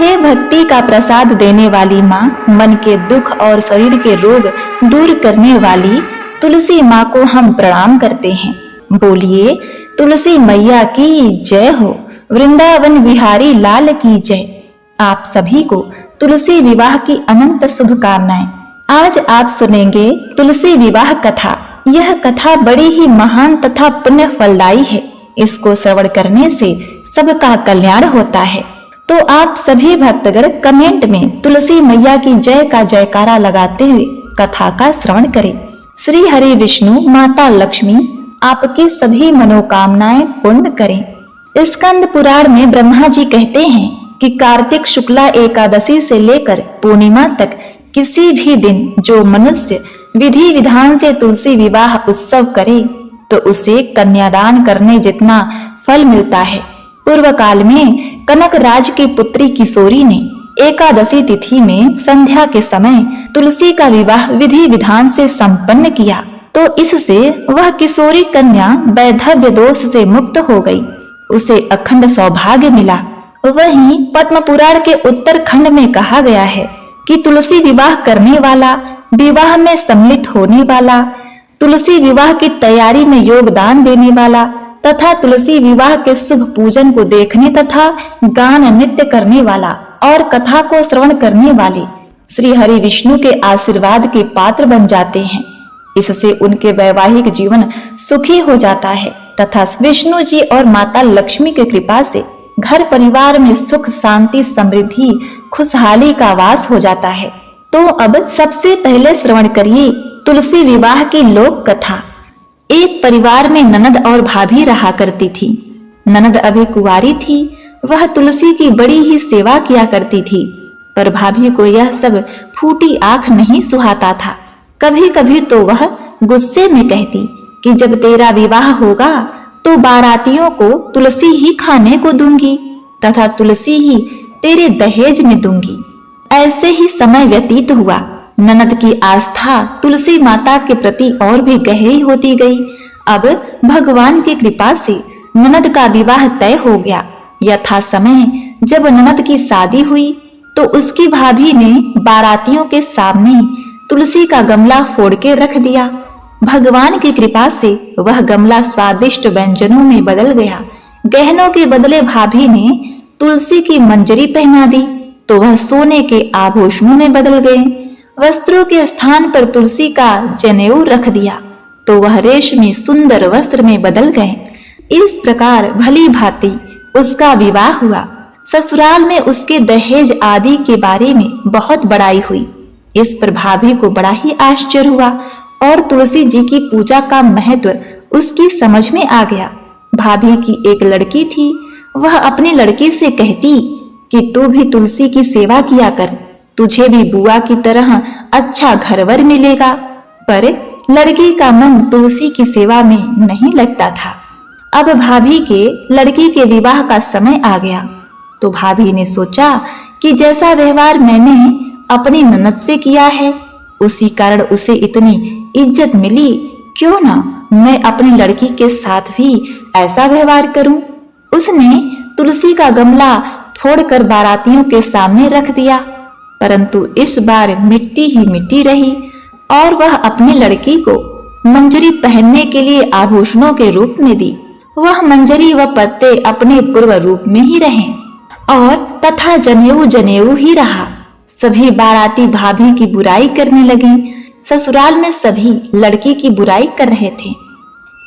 हे भक्ति का प्रसाद देने वाली माँ, मन के दुख और शरीर के रोग दूर करने वाली तुलसी माँ को हम प्रणाम करते हैं। बोलिए तुलसी मैया की जय हो, वृंदावन बिहारी लाल की जय। आप सभी को तुलसी विवाह की अनंत शुभकामनाएं। आज आप सुनेंगे तुलसी विवाह कथा। यह कथा बड़ी ही महान तथा पुण्य फलदायी है। इसको श्रवण करने से सबका कल्याण होता है। तो आप सभी भक्तगण कमेंट में तुलसी मैया की जय का जयकारा लगाते हुए कथा का श्रवण करें। श्री हरि विष्णु माता लक्ष्मी आपकी सभी मनोकामनाएं पूर्ण करें। स्कंद पुराण में ब्रह्मा जी कहते हैं कि कार्तिक शुक्ला एकादशी से लेकर पूर्णिमा तक किसी भी दिन जो मनुष्य विधि विधान से तुलसी विवाह उत्सव करे तो उसे कन्यादान करने जितना फल मिलता है। पूर्व काल में कनक राज की पुत्री किशोरी ने एकादशी तिथि में संध्या के समय तुलसी का विवाह विधि विधान से संपन्न किया तो इससे वह किशोरी कन्या वैधव्य दोष से मुक्त हो गई। उसे अखंड सौभाग्य मिला। वहीं पद्म पुराण के उत्तरखंड में कहा गया है कि तुलसी विवाह करने वाला, विवाह में सम्मिलित होने वाला, तुलसी विवाह की तैयारी में योगदान देने वाला तथा तुलसी विवाह के शुभ पूजन को देखने तथा गान नृत्य करने वाला और कथा को श्रवण करने वाले श्री हरि विष्णु के आशीर्वाद के पात्र बन जाते हैं। इससे उनके वैवाहिक जीवन सुखी हो जाता है तथा विष्णु जी और माता लक्ष्मी की कृपा से घर परिवार में सुख शांति समृद्धि खुशहाली का वास हो जाता है। तो अब सबसे पहले श्रवण करिए तुलसी विवाह की लोक कथा। एक परिवार में ननद और भाभी रहा करती थी। ननद अभी कुंवारी थी। वह तुलसी की बड़ी ही सेवा किया करती थी, पर भाभी को यह सब फूटी आंख नहीं सुहाता था। कभी कभी तो वह गुस्से में कहती कि जब तेरा विवाह होगा तो बारातियों को तुलसी ही खाने को दूंगी तथा तुलसी ही तेरे दहेज में दूंगी। ऐसे ही समय व्यतीत हुआ। ननद की आस्था तुलसी माता के प्रति और भी गहरी होती गई। अब भगवान की कृपा से ननद का विवाह तय हो गया। यथा समय जब ननद की शादी हुई तो उसकी भाभी ने बारातियों के सामने तुलसी का गमला फोड़ के रख दिया। भगवान की कृपा से वह गमला स्वादिष्ट व्यंजनों में बदल गया। गहनों के बदले भाभी ने तुलसी की मंजरी पहना दी तो वह सोने के आभूषणों में बदल गए। वस्त्रों के स्थान पर तुलसी का जनेऊ रख दिया तो वह रेशमी सुंदर वस्त्र में बदल गए। इस प्रकार भली भांति उसका विवाह हुआ। ससुराल में उसके दहेज आदि के बारे में बहुत बड़ाई हुई। इस पर भाभी को बड़ा ही आश्चर्य हुआ और तुलसी जी की पूजा का महत्व उसकी समझ में आ गया। भाभी की एक लड़की थी। वह अपनी लड़की से कहती कि तू भी तुलसी की सेवा किया कर, तुझे भी बुआ की तरह अच्छा घरवर मिलेगा। पर लड़की का मन तुलसी की सेवा में नहीं लगता था। अब भाभी के लड़की के विवाह का समय आ गया तो भाभी ने सोचा कि जैसा व्यवहार मैंने अपनी ननद से किया है उसी कारण उसे इतनी इज्जत मिली, क्यों ना मैं अपनी लड़की के साथ भी ऐसा व्यवहार करूं। उसने तुलसी का गमला फोड़कर बारातियों के सामने रख दिया, परंतु इस बार मिट्टी ही मिट्टी रही और वह अपनी लड़की को मंजरी पहनने के लिए आभूषणों के रूप में दी। वह मंजरी व पत्ते अपने पूर्व रूप में ही रहे और तथा जनेऊ जनेऊ ही रहा। सभी बाराती भाभी की बुराई करने लगे। ससुराल में सभी लड़की की बुराई कर रहे थे।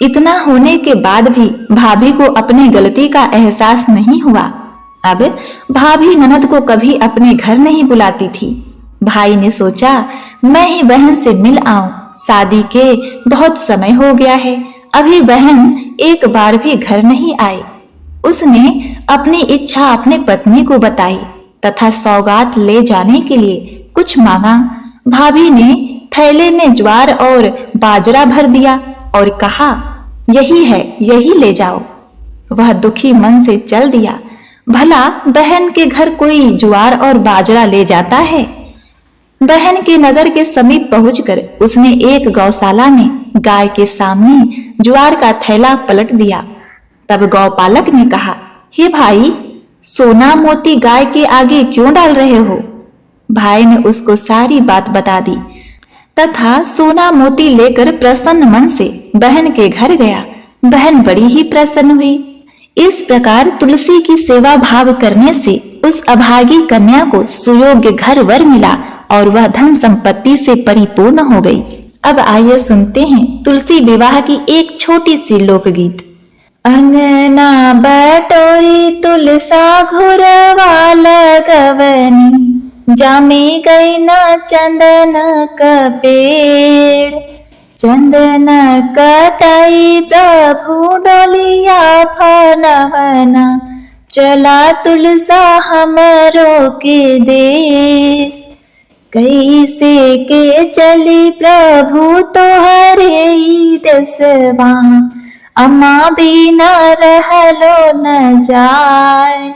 इतना होने के बाद भी भाभी को अपनी गलती का एहसास नहीं हुआ। अब भाभी ननद को कभी अपने घर नहीं बुलाती थी। भाई ने सोचा मैं ही बहन से मिल आऊं, शादी के बहुत समय हो गया है, अभी बहन एक बार भी घर नहीं आई। उसने अपनी इच्छा अपनी पत्नी को बताई तथा सौगात ले जाने के लिए कुछ मांगा। भाभी ने थैले में ज्वार और बाजरा भर दिया और कहा यही है, यही ले जाओ। वह दुखी मन से चल दिया। भला बहन के घर कोई ज्वार और बाजरा ले जाता है। बहन के नगर के समीप पहुंचकर उसने एक गौशाला में गाय के सामने ज्वार का थैला पलट दिया। तब गौपालक ने कहा, हे भाई, सोना मोती गाय के आगे क्यों डाल रहे हो? भाई ने उसको सारी बात बता दी तथा सोना मोती लेकर प्रसन्न मन से बहन के घर गया। बहन बड़ी ही प्रसन्न हुई। इस प्रकार तुलसी की सेवा भाव करने से उस अभागी कन्या को सुयोग्य घर वर मिला और वह धन संपत्ति से परिपूर्ण हो गई। अब आइए सुनते हैं तुलसी विवाह की एक छोटी सी लोकगीत। अंगना बटोरी तुलसा घुरवा लगवनी, जामे गई न चंदन का पेड़। चंदन कटाई प्रभु डोलिया फनवना, चला तुलसा हमरो के देश। कैसे के चली प्रभु तोहरे देशवा, अम्मा बिना रहलो न जाए।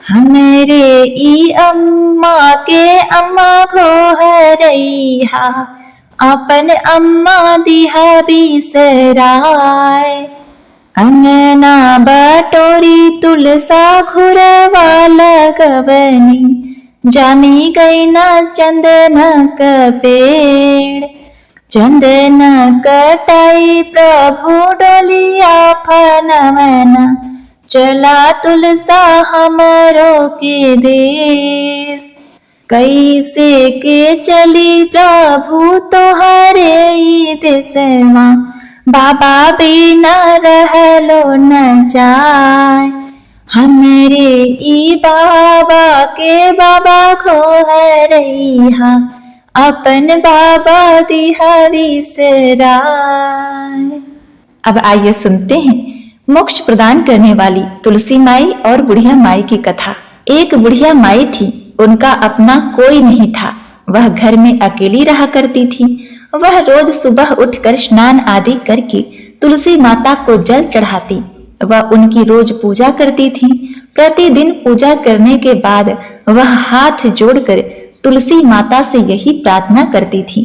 हमरे ई अम्मा के अम्मा घोहरैहा, अपन अम्मा दिहा बिसराय। अंगना बटोरी तुलसा घुरवा लगवनी, जामी गई न चंदन का पेड़। चंदन कटाई प्रभु डोलिया फनवना, चला तुलसा हमरो के देश। कैसे के चली प्रभु तोहरे देशवा, बाबा बिना रहलो न जाए। हमरे ई बाबा के बाबा घोहरैहा, अपन बाबा दिहा बिसराय। अब आइए सुनते हैं मोक्ष प्रदान करने वाली तुलसी माई और बुढ़िया माई की कथा। एक बुढ़िया माई थी, उनका अपना कोई नहीं था। वह घर में अकेली रहा करती थी। वह रोज सुबह उठकर स्नान आदि करके तुलसी माता को जल चढ़ाती। वह उनकी रोज पूजा करती थी। प्रतिदिन पूजा करने के बाद वह हाथ जोड़कर तुलसी माता से यही प्रार्थना करती थी,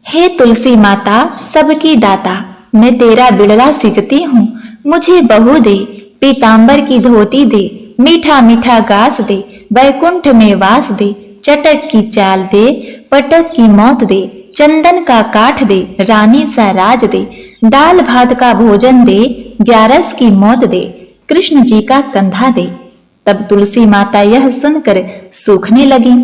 हे तुलसी माता सबकी दाता, मैं तेरा बिड़ला सिंचती हूँ। मुझे बहू दे, पीतांबर की धोती दे, मीठा मीठा घास दे, बैकुंठ में वास दे, चटक की चाल दे, पटक की मौत दे, चंदन का काठ दे, रानी सा राज दे, दाल भात का भोजन दे, 11 की मौत दे, कृष्ण जी का कंधा दे। तब तुलसी माता यह सुनकर सूखने लगी।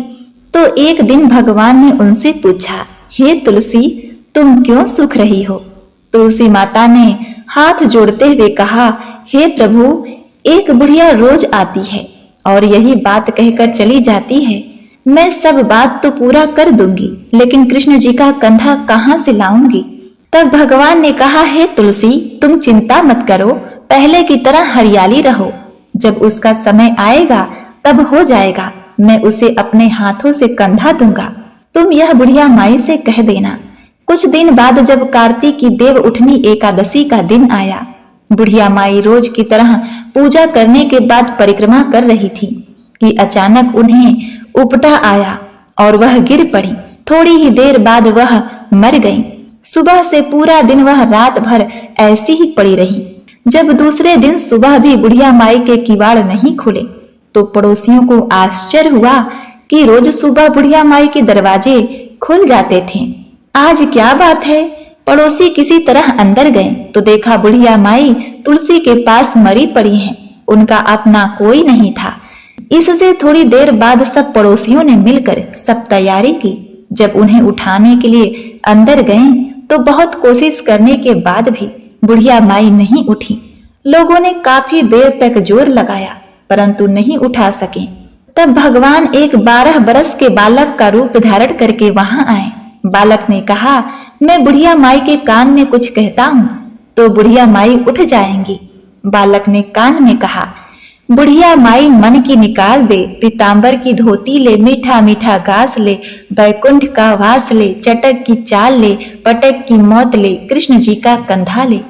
तो एक दिन भगवान ने उनसे पूछा, हे तुलसी, तुम क्यों सूख रही हो? तुलसी माता ने हाथ जोड़ते हुए कहा, हे प्रभु, एक बुढ़िया रोज आती है और यही बात कहकर चली जाती है। मैं सब बात तो पूरा कर दूंगी, लेकिन कृष्ण जी का कंधा कहाँ से लाऊंगी? तब भगवान ने कहा, हे तुलसी, तुम चिंता मत करो, पहले की तरह हरियाली रहो। जब उसका समय आएगा तब हो जाएगा, मैं उसे अपने हाथों से कंधा दूंगा। तुम यह बुढ़िया माई से कह देना। कुछ दिन बाद जब कार्तिक की देव उठनी एकादशी का दिन आया, बुढ़िया माई रोज की तरह पूजा करने के बाद परिक्रमा कर रही थी कि अचानक उन्हें उपटा आया और वह गिर पड़ी। थोड़ी ही देर बाद वह मर गई। सुबह से पूरा दिन वह रात भर ऐसी ही पड़ी रही। जब दूसरे दिन सुबह भी बुढ़िया माई के किवाड़ नहीं खुले तो पड़ोसियों को आश्चर्य हुआ कि रोज सुबह बुढ़िया माई के दरवाजे खुल जाते थे। आज क्या बात है? पड़ोसी किसी तरह अंदर गए तो देखा बुढ़िया माई तुलसी के पास मरी पड़ी हैं। उनका अपना कोई नहीं था। इससे थोड़ी देर बाद सब पड़ोसियों ने मिलकर सब तैयारी की। जब उन्हें उठाने के लिए अंदर गए तो बहुत कोशिश करने के बाद भी बुढ़िया माई नहीं उठी। लोगों ने काफी देर तक जोर लगाया परंतु नहीं उठा सके। तब भगवान एक 12 बरस के बालक का रूप धारण करके वहां आए। बालक ने कहा, मैं बुढ़िया माई के कान में कुछ कहता हूँ तो बुढ़िया माई उठ जाएंगी। बालक ने कान में कहा, बुढ़िया माई मन की निकाल दे, पीतांबर की धोती ले, मीठा मीठा घास ले, बैकुंठ का वास ले, चटक की चाल ले, पटक की मौत ले, कृष्ण जी का कंधा ले।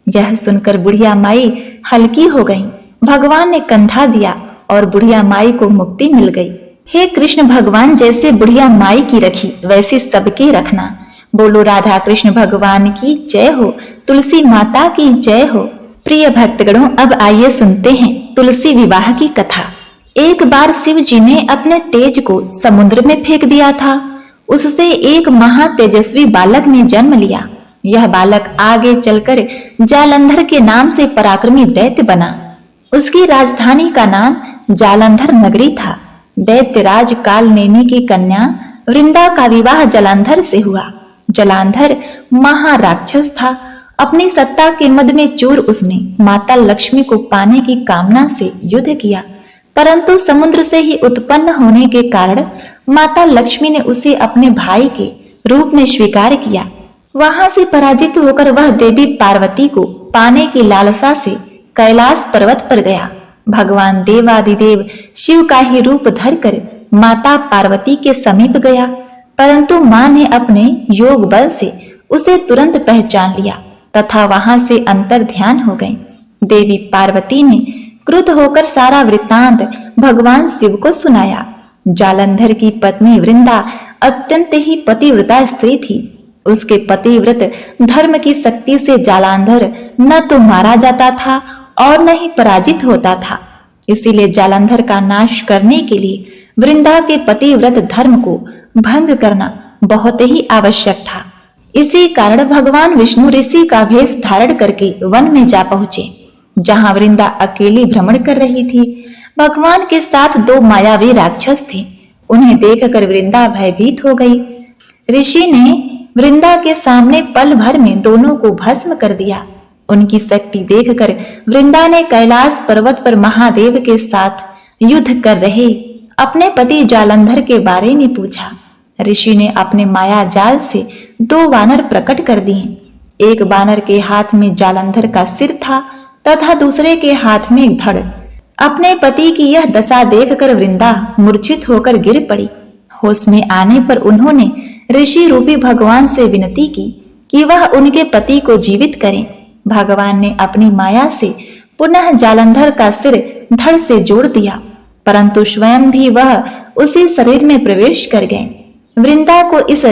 यह सुनकर बुढ़िया माई हल्की हो गई। भगवान ने कंधा दिया और बुढ़िया माई को मुक्ति मिल गई। हे कृष्ण भगवान, जैसे बुढ़िया माई की रखी वैसे सबके रखना। बोलो राधा कृष्ण भगवान की जय हो, तुलसी माता की जय हो। प्रिय भक्तगणों, अब आइए सुनते हैं तुलसी विवाह की कथा। एक बार शिव जी ने अपने तेज को समुद्र में फेंक दिया था। उससे एक महा तेजस्वी बालक ने जन्म लिया। यह बालक आगे चलकर जालंधर के नाम से पराक्रमी दैत्य बना। उसकी राजधानी का नाम जालंधर नगरी था। दैत्यराज काल नेमी की कन्या वृंदा का विवाह जालंधर से हुआ। जालंधर महाराक्षस था। अपनी सत्ता के मद में चूर उसने माता लक्ष्मी को पाने की कामना से युद्ध किया, परंतु समुद्र से ही उत्पन्न होने के कारण माता लक्ष्मी ने उसे अपने भाई के रूप में स्वीकार किया। वहां से पराजित होकर वह देवी पार्वती को पाने की लालसा से कैलाश पर्वत पर गया। भगवान देवादिदेव शिव का ही रूप धरकर माता पार्वती के समीप गया, परंतु मां ने अपने योग बल से उसे तुरंत पहचान लिया तथा वहां से अंतर ध्यान हो गई। देवी पार्वती ने क्रुद्ध होकर सारा वृत्तांत भगवान शिव को सुनाया। जालंधर की पत्नी वृंदा अत्यंत ही पतिव्रता स्त्री थी। उसके पतिव्रत धर्म की शक्ति से जालंधर न तो मारा जाता था और न ही पराजित होता था। इसीलिए जालंधर का नाश करने के लिए वृंदा के पतिव्रत धर्म को भंग करना बहुत ही आवश्यक था। इसी कारण भगवान विष्णु ऋषि का वेश धारण करके वन में जा पहुंचे, जहां वृंदा अकेली भ्रमण कर रही थी। भगवान के साथ दो मायावी राक्षस थे। उन्हें देखकर वृंदा भयभीत हो गई। ऋषि ने वृंदा के सामने पल भर में दोनों को भस्म कर दिया। उनकी शक्ति देखकर वृंदा ने कैलाश पर्वत पर महादेव के साथ युद्ध कर रहे अपने पति जालंधर के बारे में पूछा। ऋषि ने अपने माया जाल से दो वानर प्रकट कर दिए। एक वानर के हाथ में जालंधर का सिर था तथा दूसरे के हाथ में धड़। अपने पति की यह दशा देखकर वृंदा मूर्छित होकर गिर पड़ी। होश में आने पर उन्होंने ऋषि रूपी भगवान से विनती की कि वह उनके पति को जीवित करें। भगवान ने अपनी माया से पुनः जालंधर का सिर धड़ से जोड़ दिया, परंतु स्वयं भी वह उसी शरीर में प्रवेश कर गए। वृंदा को इस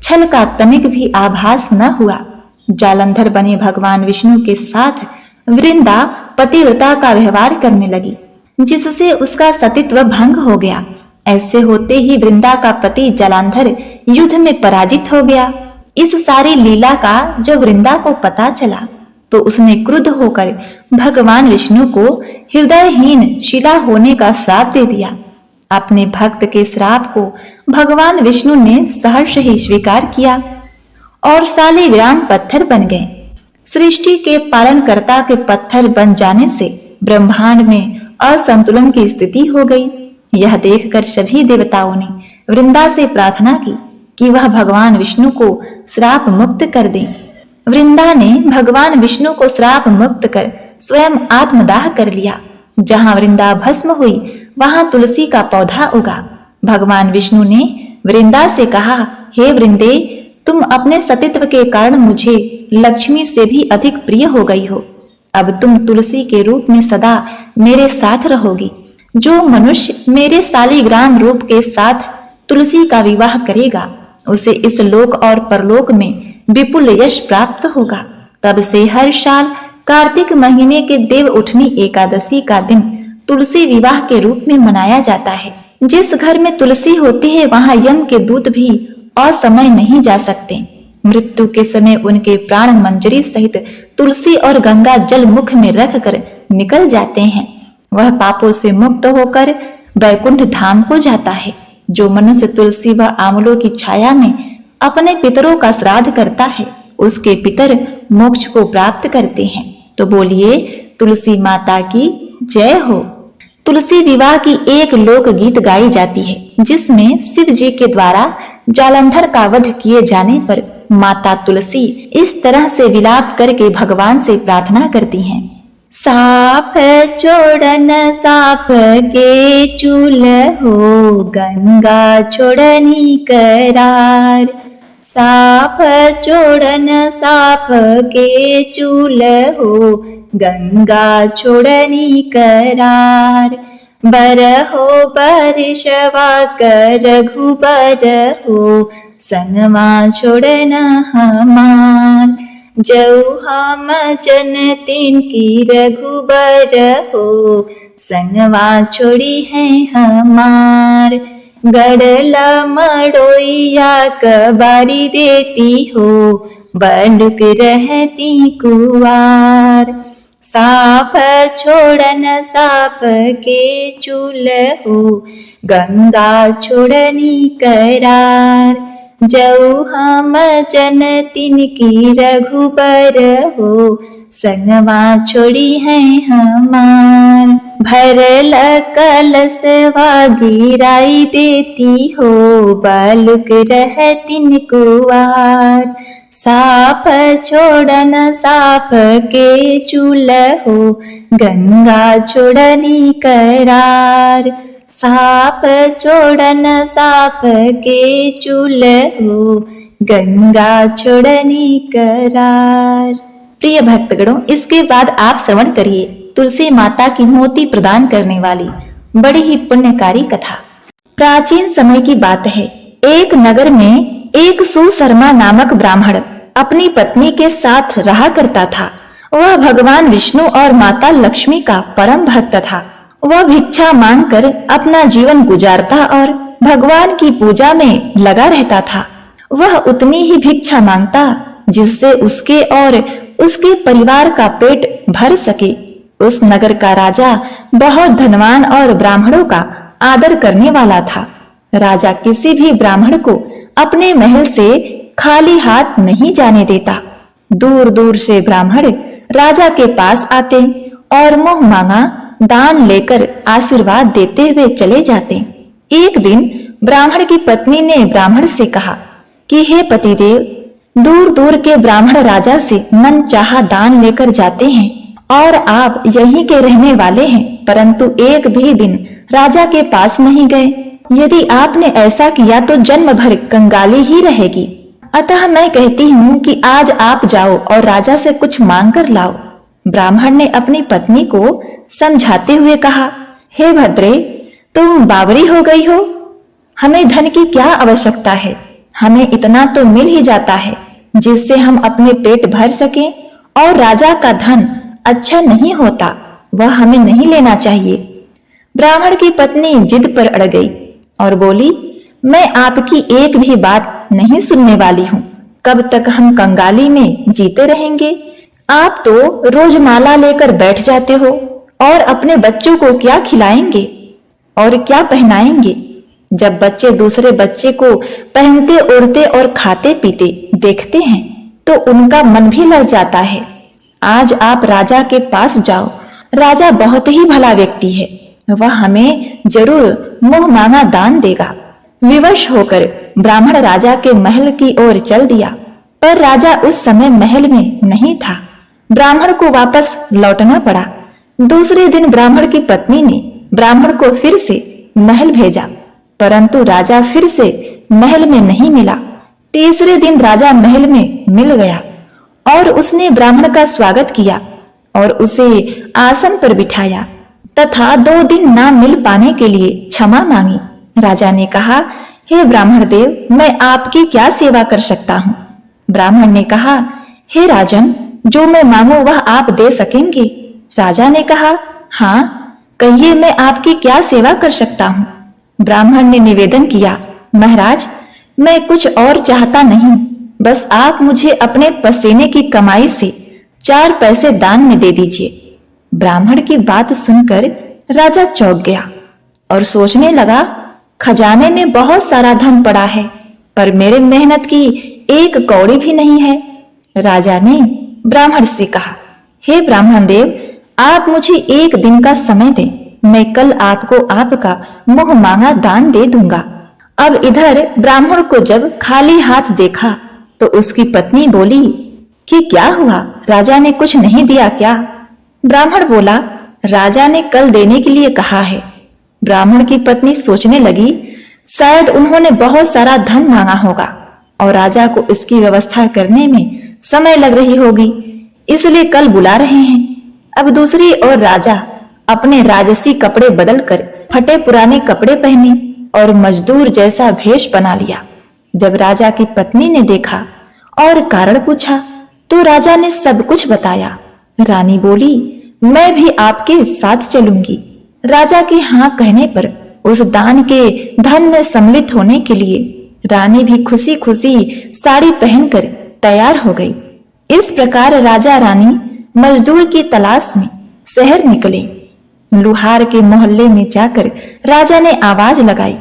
छल का तनिक भी आभास न हुआ। जालंधर बने भगवान विष्णु के साथ वृंदा पतिव्रता का व्यवहार करने लगी, जिससे उसका सतीत्व भंग हो गया। ऐसे होते ही वृंदा का पति जालंधर युद्ध में पराजित हो गया। इस सारी लीला का जब वृंदा को पता चला तो उसने क्रुद्ध होकर भगवान विष्णु को हृदयहीन शिला होने का श्राप दे दिया। अपने भक्त के श्राप को भगवान विष्णु ने सहर्ष ही स्वीकार किया और शालिग्राम पत्थर बन गए। सृष्टि के पालनकर्ता के पत्थर बन जाने से ब्रह्मांड में असंतुलन की स्थिति हो गई। यह देखकर सभी देवताओं ने वृंदा से प्रार्थना की कि वह भगवान विष्णु को श्राप मुक्त कर दे। वृंदा ने भगवान विष्णु को श्राप मुक्त कर स्वयं आत्मदाह कर लिया। जहां वृंदा भस्म हुई वहां तुलसी का पौधा उगा। भगवान विष्णु ने वृंदा से कहा, हे वृंदे, तुम अपने सतीत्व के कारण मुझे लक्ष्मी से भी अधिक प्रिय हो गई हो। अब तुम तुलसी के रूप में सदा मेरे साथ रहोगी। जो मनुष्य मेरे शालिग्राम रूप के साथ तुलसी का विवाह करेगा उसे इस लोक और परलोक में विपुल यश प्राप्त होगा। तब से हर साल कार्तिक महीने के देव उठनी एकादशी का दिन तुलसी विवाह के रूप में मनाया जाता है। जिस घर में तुलसी होती है वहां यम के दूत भी असमय नहीं जा सकते। मृत्यु के समय उनके प्राण मंजरी सहित तुलसी और गंगा जल मुख में रखकर निकल जाते हैं। वह पापों से मुक्त होकर वैकुंठ धाम को जाता है। जो मनुष्य तुलसी व आंवलों की छाया में अपने पितरों का श्राद्ध करता है उसके पितर मोक्ष को प्राप्त करते हैं। तो बोलिए तुलसी माता की जय हो। तुलसी विवाह की एक लोक गीत गाई जाती है, जिसमें शिव जी के द्वारा जालंधर का वध किए जाने पर माता तुलसी इस तरह से विलाप करके भगवान से प्रार्थना करती हैं। साफ छोड़न साफ के चूल हो, गंगा छोड़नी करार। साफ छोड़न साफ के चूल हो, गंगा छोड़नी करार। बर हो बरिशवा कर रघुबर हो, संगवा छोड़न हमार। जऊ हम जन तिनकी रघुबर हो, संगवा छोड़ी है हमार। गड़ला मड़ोइया कबारी देती हो, बलुक रहती कुवार। साप छोड़न साप के चूल हो, गंगा छोड़नी करार। जऊ हम जन तिनकी रघुबर हो, संगवा छोड़ी है हमार। भरल कलशवा गिराई देती हो, बालुक रहतिन कुवार। साप छोड़न साप के चूल हो, गंगा छोड़नी करार। साप छोड़न साप के चूल हो, गंगा छोड़नी करार। प्रिय भक्तगणों, इसके बाद आप श्रवण करिए तुलसी माता की मोती प्रदान करने वाली बड़ी ही पुण्यकारी कथा। प्राचीन समय की बात है। एक नगर में एक सुशर्मा नामक ब्राह्मण अपनी पत्नी के साथ रहा करता था। वह भगवान विष्णु और माता लक्ष्मी का परम भक्त था। वह भिक्षा मांगकर अपना जीवन गुजारता और भगवान की पूजा में लगा रहता था। वह उतनी ही भिक्षा मांगता जिससे उसके और उसके परिवार का पेट भर सके। उस नगर का राजा बहुत धनवान और ब्राह्मणों का आदर करने वाला था। राजा किसी भी ब्राह्मण को अपने महल से खाली हाथ नहीं जाने देता। दूर दूर से ब्राह्मण राजा के पास आते और मुंह मांगा दान लेकर आशीर्वाद देते हुए चले जाते। एक दिन ब्राह्मण की पत्नी ने ब्राह्मण से कहा कि हे पतिदेव, दूर दूर के ब्राह्मण राजा से मन चाहा दान लेकर जाते हैं और आप यहीं के रहने वाले हैं, परंतु एक भी दिन राजा के पास नहीं गए। यदि आपने ऐसा किया तो जन्म भर कंगाली ही रहेगी। अतः मैं कहती हूँ कि आज आप जाओ और राजा से कुछ मांग कर लाओ। ब्राह्मण ने अपनी पत्नी को समझाते हुए कहा, हे भद्रे, तुम बावरी हो गई हो। हमें धन की क्या आवश्यकता है? हमें इतना तो मिल ही जाता है जिससे हम अपने पेट भर सकें, और राजा का धन अच्छा नहीं होता, वह हमें नहीं लेना चाहिए। ब्राह्मण की पत्नी जिद पर अड़ गई और बोली, मैं आपकी एक भी बात नहीं सुनने वाली हूँ। कब तक हम कंगाली में जीते रहेंगे? आप तो रोज माला लेकर बैठ जाते हो और अपने बच्चों को क्या खिलाएंगे और क्या पहनाएंगे? जब बच्चे दूसरे बच्चे को पहनते ओढ़ते और खाते पीते देखते हैं तो उनका मन भी लग जाता है। आज आप राजा के पास जाओ। राजा बहुत ही भला व्यक्ति है, वह हमें जरूर मुंह मांगा दान देगा। विवश होकर ब्राह्मण राजा के महल की ओर चल दिया, पर राजा उस समय महल में नहीं था। ब्राह्मण को वापस लौटना पड़ा। दूसरे दिन ब्राह्मण की पत्नी ने ब्राह्मण को फिर से महल भेजा, परंतु राजा फिर से महल में नहीं मिला। तीसरे दिन राजा महल में मिल गया और उसने ब्राह्मण का स्वागत किया और उसे आसन पर बिठाया तथा 2 दिन ना मिल पाने के लिए क्षमा मांगी। राजा ने कहा, हे ब्राह्मण देव, मैं आपकी क्या सेवा कर सकता हूँ? ब्राह्मण ने कहा, हे राजन, जो मैं मांगू वह आप दे सकेंगे? राजा ने कहा, हाँ, कहिए मैं आपकी क्या सेवा कर सकता हूँ? ब्राह्मण ने निवेदन किया, महाराज, मैं कुछ और चाहता नहीं, बस आप मुझे अपने पसीने की कमाई से 4 पैसे दान में दे दीजिए। ब्राह्मण की बात सुनकर राजा चौंक गया और सोचने लगा, खजाने में बहुत सारा धन पड़ा है, पर मेरे मेहनत की 1 कौड़ी भी नहीं है। राजा ने ब्राह्मण से कहा, हे ब्राह्मण देव, आप मुझे 1 दिन का समय दें, मैं कल आपको आपका मुंह मांगा दान दे दूंगा। अब इधर ब्राह्मण को जब खाली हाथ देखा तो उसकी पत्नी बोली कि क्या हुआ, राजा ने कुछ नहीं दिया क्या? ब्राह्मण बोला, राजा ने कल देने के लिए कहा है। ब्राह्मण की पत्नी सोचने लगी, शायद उन्होंने बहुत सारा धन मांगा होगा और राजा को इसकी व्यवस्था करने में समय लग रही होगी, इसलिए कल बुला रहे हैं। अब दूसरी ओर राजा अपने राजसी कपड़े बदलकर फटे पुराने कपड़े पहने और मजदूर जैसा भेष बना लिया। जब राजा की पत्नी ने देखा और कारण पूछा तो राजा ने सब कुछ बताया। रानी बोली, मैं भी आपके साथ चलूंगी। राजा के हाँ कहने पर उस दान के धन में सम्मिलित होने के लिए रानी भी खुशी खुशी साड़ी पहनकर तैयार हो गई। इस प्रकार राजा रानी मजदूर की तलाश में शहर निकले। लुहार के मोहल्ले में जाकर राजा ने आवाज लगाई,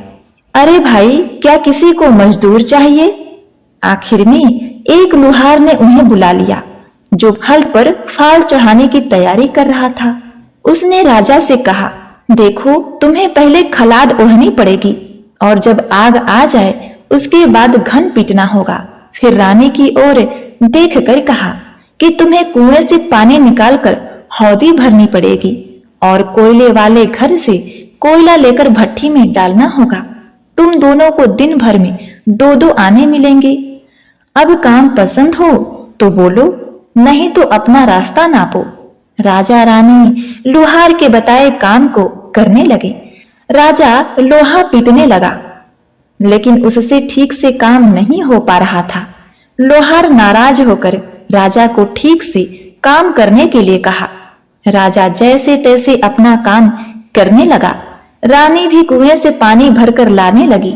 अरे भाई, क्या किसी को मजदूर चाहिए? आखिर में एक लुहार ने उन्हें बुला लिया, जो हल पर फाल चढ़ाने की तैयारी कर रहा था। उसने राजा से कहा, देखो, तुम्हें पहले खलाद ओढ़नी पड़ेगी और जब आग आ जाए उसके बाद घन पीटना होगा। फिर रानी की ओर देखकर कहा कि तुम्हें कुएं से पानी निकालकर हौदी भरनी पड़ेगी और कोयले वाले घर से कोयला लेकर भट्टी में डालना होगा। तुम दोनों को दिन भर में 2-2 आने मिलेंगे। अब काम पसंद हो तो बोलो, नहीं तो अपना रास्ता नापो। राजा रानी लोहार के बताए काम को करने लगे। राजा लोहा पीटने लगा, लेकिन उससे ठीक से काम नहीं हो पा रहा था। लोहार नाराज होकर राजा को ठीक से काम करने के लिए कहा। राजा जैसे तैसे अपना काम करने लगा। रानी भी कुएं से पानी भरकर लाने लगी।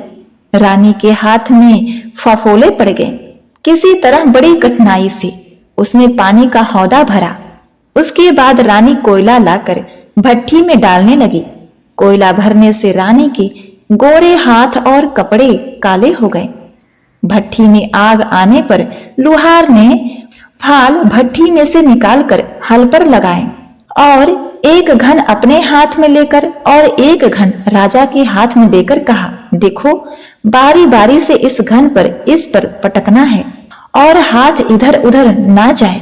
रानी के हाथ में फफोले पड़ गए। किसी तरह बड़ी कठिनाई से उसने पानी का हौदा भरा। उसके बाद रानी कोयला लाकर भट्टी में डालने लगी। कोयला भरने से रानी के गोरे हाथ और कपड़े काले हो गए। भट्टी में आग आने पर लुहार ने फाल भट्टी में से निकालकर हल पर लगाए और एक घन अपने हाथ में लेकर और एक घन राजा के हाथ में देकर कहा, देखो, बारी बारी से इस घन पर इस पर पटकना है और हाथ इधर उधर ना जाए।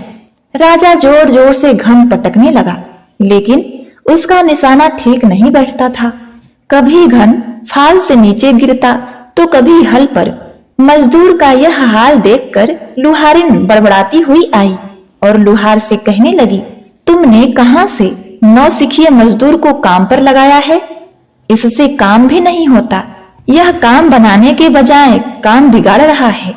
राजा जोर जोर से घन पटकने लगा, लेकिन उसका निशाना ठीक नहीं बैठता था। कभी घन फाल से नीचे गिरता तो कभी हल पर। मजदूर का यह हाल देखकर लुहारिन बड़बड़ाती हुई आई और लुहार से कहने लगी, तुमने कहां से नौसिखिए मजदूर को काम पर लगाया है? इससे काम भी नहीं होता। यह काम बनाने के बजाय काम बिगाड़ रहा है।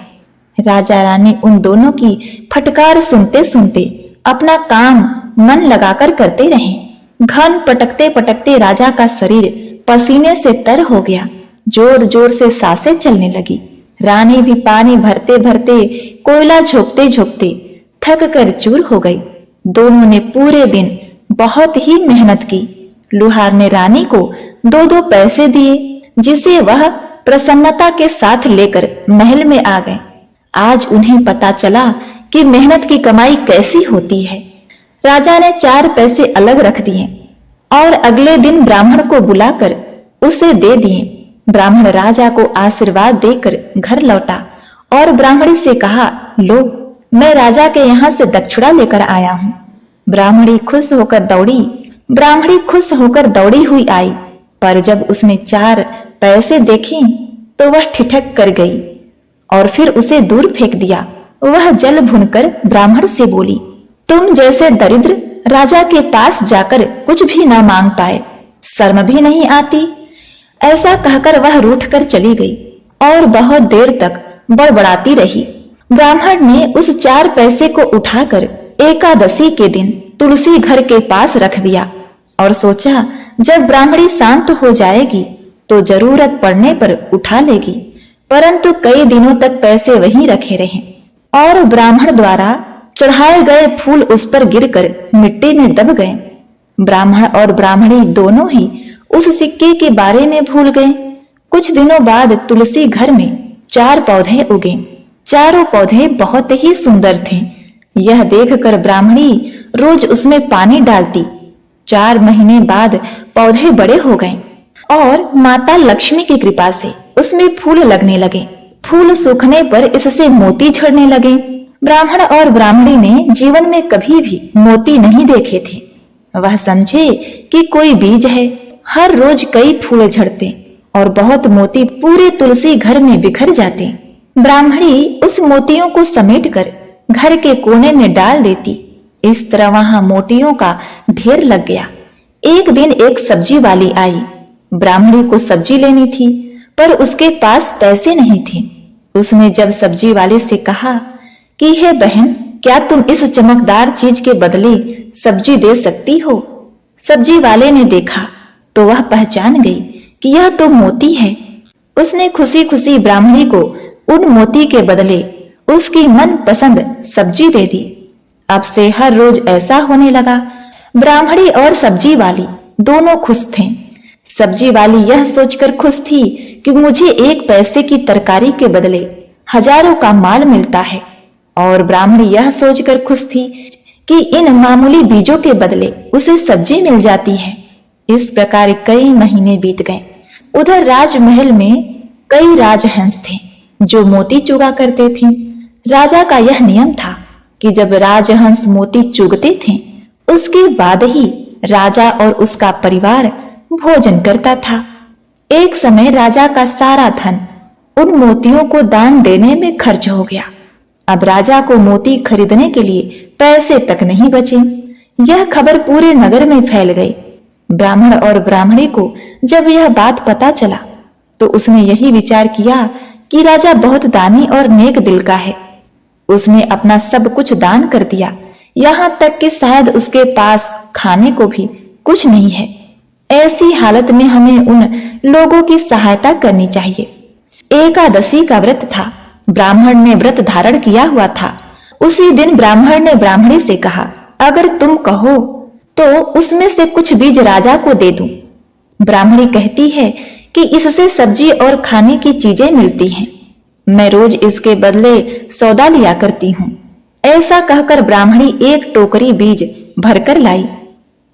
राजा रानी उन दोनों की फटकार सुनते सुनते अपना काम मन लगाकर करते रहे। घन पटकते पटकते राजा का शरीर पसीने से तर हो गया। जोर जोर से सांसें चलने लगी। रानी भी पानी भरते भरते, कोयला झोंकते झोंकते थक कर चूर हो गई। दोनों ने पूरे दिन बहुत ही मेहनत की। लुहार ने रानी को 2-2 पैसे दिए, जिसे वह प्रसन्नता के साथ लेकर महल में आ गए। आज उन्हें पता चला कि मेहनत की कमाई कैसी होती है। राजा ने 4 पैसे अलग रख दिए और अगले दिन ब्राह्मण को बुलाकर उसे दे दिए। ब्राह्मण राजा को आशीर्वाद देकर घर लौटा और ब्राह्मणी से कहा, लो, मैं राजा के यहाँ से दक्षिणा लेकर आया हूँ। ब्राह्मणी खुश होकर दौड़ी हुई आई, पर जब उसने 4 पैसे देखे तो वह ठिठक कर गई और फिर उसे दूर फेंक दिया। वह जल भूनकर ब्राह्मण से बोली, तुम जैसे दरिद्र राजा के पास जाकर कुछ भी न मांग पाए, शर्म भी नहीं आती? ऐसा कहकर वह रूठकर चली गई और बहुत देर तक बड़बड़ाती रही। ब्राह्मण ने उस 4 पैसे को उठाकर एकादशी के दिन तुलसी घर के पास रख दिया और सोचा, जब ब्राह्मणी शांत हो जाएगी तो जरूरत पड़ने पर उठा लेगी। परंतु कई दिनों तक पैसे वहीं रखे रहे और ब्राह्मण द्वारा चढ़ाए गए फूल उस पर गिरकर मिट्टी में दब गए। ब्राह्मण और ब्राह्मणी दोनों ही उस सिक्के के बारे में भूल गए। कुछ दिनों बाद तुलसी घर में 4 पौधे उगे। चारों पौधे बहुत ही सुंदर थे। यह देखकर ब्राह्मणी रोज उसमें पानी डालती। 4 महीने बाद पौधे बड़े हो गए और माता लक्ष्मी की कृपा से उसमें फूल लगने लगे। फूल सूखने पर इससे मोती झड़ने लगे। ब्राह्मण और ब्राह्मणी ने जीवन में कभी भी मोती नहीं देखे थे। वह समझे कि कोई बीज है। हर रोज कई फूल झड़ते और बहुत मोती पूरे तुलसी घर में बिखर जाते। ब्राह्मणी उस मोतियों को समेटकर घर के कोने में डाल देती। इस तरह वहां मोतियों का ढेर लग गया। एक दिन एक सब्जी वाली आई। ब्राह्मणी को सब्जी लेनी थी, पर उसके पास पैसे नहीं थे। उसने जब सब्जी वाले से कहा कि हे बहन, क्या तुम इस चमकदार चीज के बदले सब्जी दे सकती हो? सब्जी वाले ने देखा तो वह पहचान गई कि यह तो मोती है। उसने खुशी खुशी ब्राह्मणी को उन मोती के बदले उसकी मनपसंद सब्जी दे दी। अब से हर रोज ऐसा होने लगा। ब्राह्मणी और सब्जी वाली दोनों खुश थे। सब्जी वाली यह सोचकर खुश थी कि मुझे 1 पैसे की तरकारी के बदले हजारों का माल मिलता है, और ब्राह्मणी यह सोचकर खुश थी कि इन मामूली बीजों के बदले उसे सब्जी मिल जाती है। इस प्रकार कई महीने बीत गए। उधर राजमहल में कई राजहंस थे जो मोती चुगा करते थे। राजा का यह नियम था कि जब राजहंस मोती चुगते थे उसके बाद ही राजा और उसका परिवार भोजन करता था। एक समय राजा का सारा धन उन मोतियों को दान देने में खर्च हो गया। अब राजा को मोती खरीदने के लिए पैसे तक नहीं बचे। यह खबर पूरे नगर में फैल गई। ब्राह्मण और ब्राह्मणी को जब यह बात पता चला तो उसने यही विचार किया कि राजा बहुत दानी और नेक दिल का है। उसने अपना सब कुछ दान कर दिया, यहाँ तक कि शायद उसके पास खाने को भी कुछ नहीं है। ऐसी हालत में हमें उन लोगों की सहायता करनी चाहिए। एकादशी का व्रत था। ब्राह्मण ने व्रत धारण किया हुआ था। उसी दिन ब्राह्मण ने ब्राह्मणी से कहा, अगर तुम कहो तो उसमें से कुछ बीज राजा को दे दूं। ब्राह्मणी कहती है कि इससे सब्जी और खाने की चीजें मिलती हैं। मैं रोज इसके बदले सौदा लिया करती हूँ। ऐसा कहकर ब्राह्मणी 1 टोकरी बीज भरकर लाई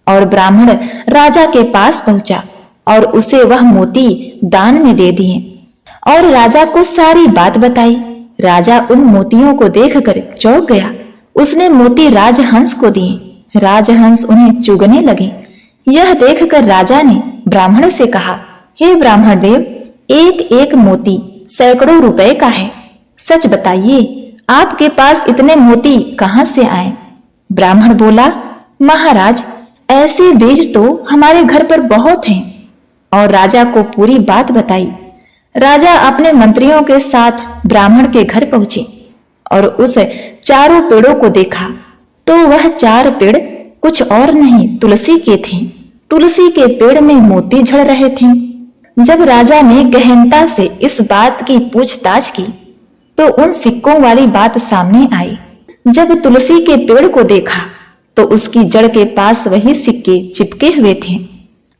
और ब्राह्मण राजा के पास पहुंचा और उसे वह मोती दान में दे दिए और राजा को सारी बात बताई। राजा उन मोतियों को देखकर चौंक गया। उसने मोती राजहंस को दिए। राजहंस उन्हें चुगने लगे। यह देखकर राजा ने ब्राह्मण से कहा, हे ब्राह्मण देव, एक मोती सैकड़ों रुपए का है। सच बताइए, आपके पास इतने मोती कहां से आए? ब्राह्मण बोला, महाराज, ऐसे बीज तो हमारे घर पर बहुत हैं। और राजा को पूरी बात बताई। राजा अपने मंत्रियों के साथ ब्राह्मण के घर पहुंचे और उस चारों पेड़ों को देखा तो वह 4 पेड़ कुछ और नहीं तुलसी के थे। तुलसी के पेड़ में मोती झड़ रहे थे। जब राजा ने गहनता से इस बात की पूछताछ की तो उन सिक्कों वाली बात सामने आई। जब तुलसी के पेड़ को देखा तो उसकी जड़ के पास वही सिक्के चिपके हुए थे।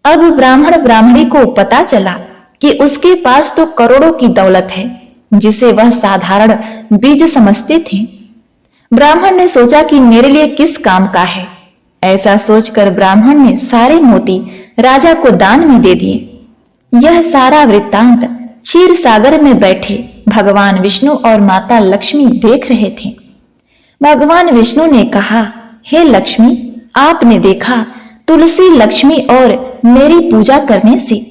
अब ब्राह्मण ब्राह्मणी को पता चला कि उसके पास तो करोड़ों की दौलत है जिसे वह साधारण बीज समझते थे। ब्राह्मण ने सोचा कि मेरे लिए किस काम का है। ऐसा सोचकर ब्राह्मण ने सारे मोती राजा को दान में दे दिए। यह सारा वृत्तांत क्षीर सागर में बैठे भगवान विष्णु और माता लक्ष्मी देख रहे थे। भगवान विष्णु ने कहा, हे लक्ष्मी, आपने देखा तुलसी लक्ष्मी और मेरी पूजा करने से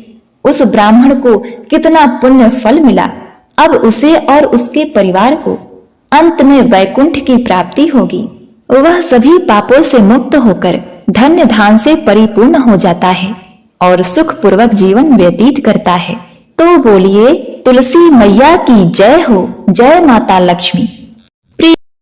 उस ब्राह्मण को कितना पुण्य फल मिला। अब उसे और उसके परिवार को अंत में वैकुंठ की प्राप्ति होगी। वह सभी पापों से मुक्त होकर धन्य धान से परिपूर्ण हो जाता है और सुख पूर्वक जीवन व्यतीत करता है। तो बोलिए, तुलसी मैया की जय हो। जय माता लक्ष्मी।